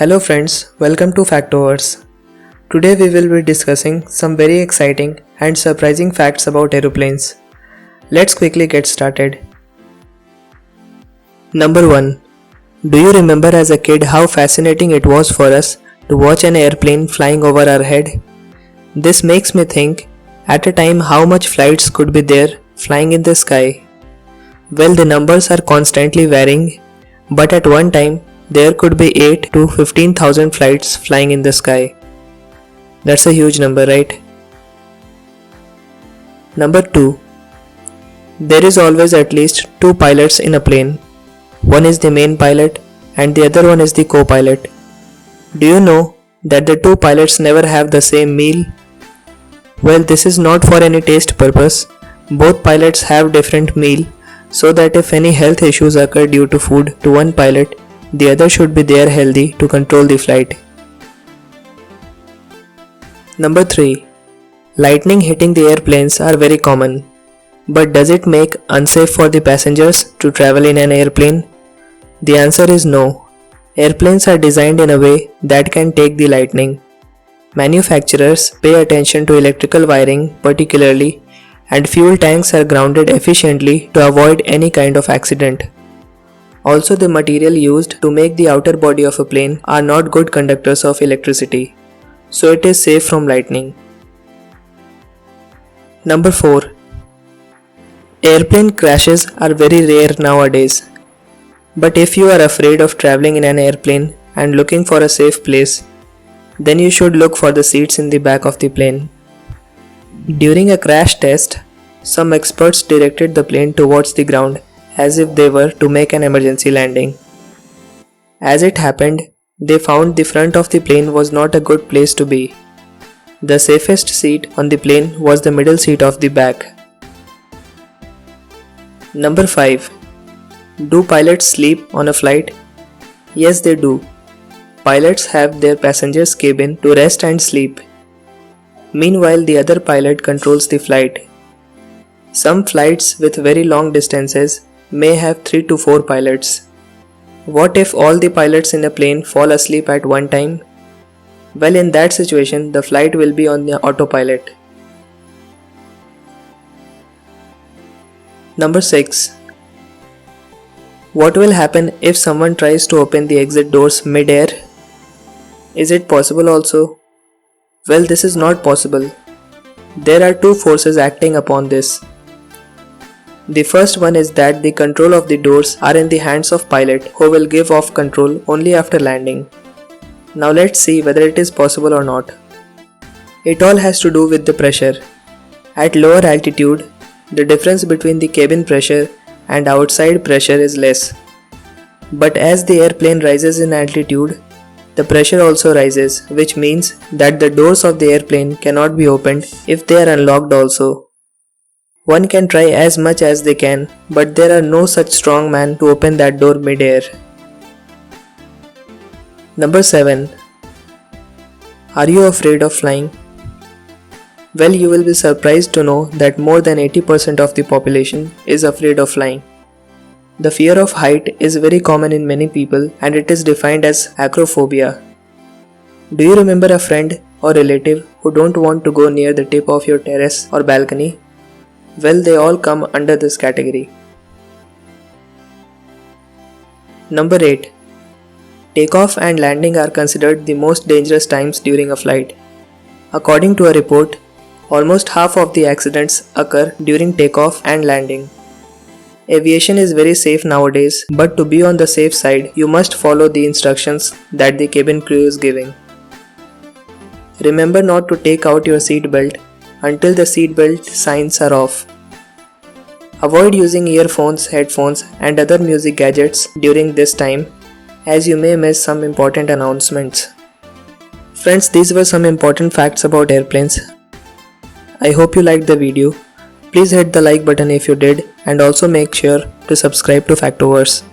Hello friends, welcome to Factoverse. Today we will be discussing some very exciting and surprising facts about aeroplanes. Let's quickly get started. Number 1. Do you remember as a kid how fascinating it was for us to watch an airplane flying over our head? This makes me think at a time how much flights could be there flying in the sky. Well, the numbers are constantly varying, but at one time there could be 8 to 15,000 flights flying in the sky. That's a huge number, right? Number 2. There is always at least 2 pilots in a plane. One is the main pilot and the other one is the co-pilot. Do you know that the 2 pilots never have the same meal? Well, this is not for any taste purpose. Both pilots have different meal so that if any health issues occur due to food to one pilot, the other should be there healthy to control the flight. Number 3. Lightning hitting the airplanes are very common. But does it make unsafe for the passengers to travel in an airplane? The answer is no. Airplanes are designed in a way that can take the lightning. Manufacturers pay attention to electrical wiring particularly, and fuel tanks are grounded efficiently to avoid any kind of accident. Also, the material used to make the outer body of a plane are not good conductors of electricity, so it is safe from lightning. Number 4. Airplane crashes are very rare nowadays. But if you are afraid of traveling in an airplane and looking for a safe place, then you should look for the seats in the back of the plane. During a crash test, some experts directed the plane towards the ground as if they were to make an emergency landing. As it happened, they found the front of the plane was not a good place to be. The safest seat on the plane was the middle seat of the back. Number 5. Do pilots sleep on a flight? Yes, they do. Pilots have their passengers' cabin to rest and sleep. Meanwhile, the other pilot controls the flight. Some flights with very long distances may have 3 to 4 pilots. What if all the pilots in a plane fall asleep at one time? Well, in that situation, the flight will be on the autopilot. Number 6. What will happen if someone tries to open the exit doors mid-air? Is it possible also? Well, this is not possible. There are 2 forces acting upon this. The first one is that the control of the doors are in the hands of pilot who will give off control only after landing. Now let's see whether it is possible or not. It all has to do with the pressure. At lower altitude, the difference between the cabin pressure and outside pressure is less. But as the airplane rises in altitude, the pressure also rises, which means that the doors of the airplane cannot be opened if they are unlocked also. One can try as much as they can, but there are no such strong man to open that door mid-air. Number 7. Are you afraid of flying? Well, you will be surprised to know that more than 80% of the population is afraid of flying. The fear of height is very common in many people and it is defined as acrophobia. Do you remember a friend or relative who don't want to go near the tip of your terrace or balcony? Well, they all come under this category. Number 8. Takeoff and landing are considered the most dangerous times during a flight. According to a report, almost half of the accidents occur during takeoff and landing. Aviation is very safe nowadays, but to be on the safe side, you must follow the instructions that the cabin crew is giving. Remember not to take out your seat belt until the seat belt signs are off. Avoid using earphones, headphones and other music gadgets during this time, as you may miss some important announcements. Friends, these were some important facts about airplanes. I hope you liked the video. Please hit the like button if you did and also make sure to subscribe to Factoverse.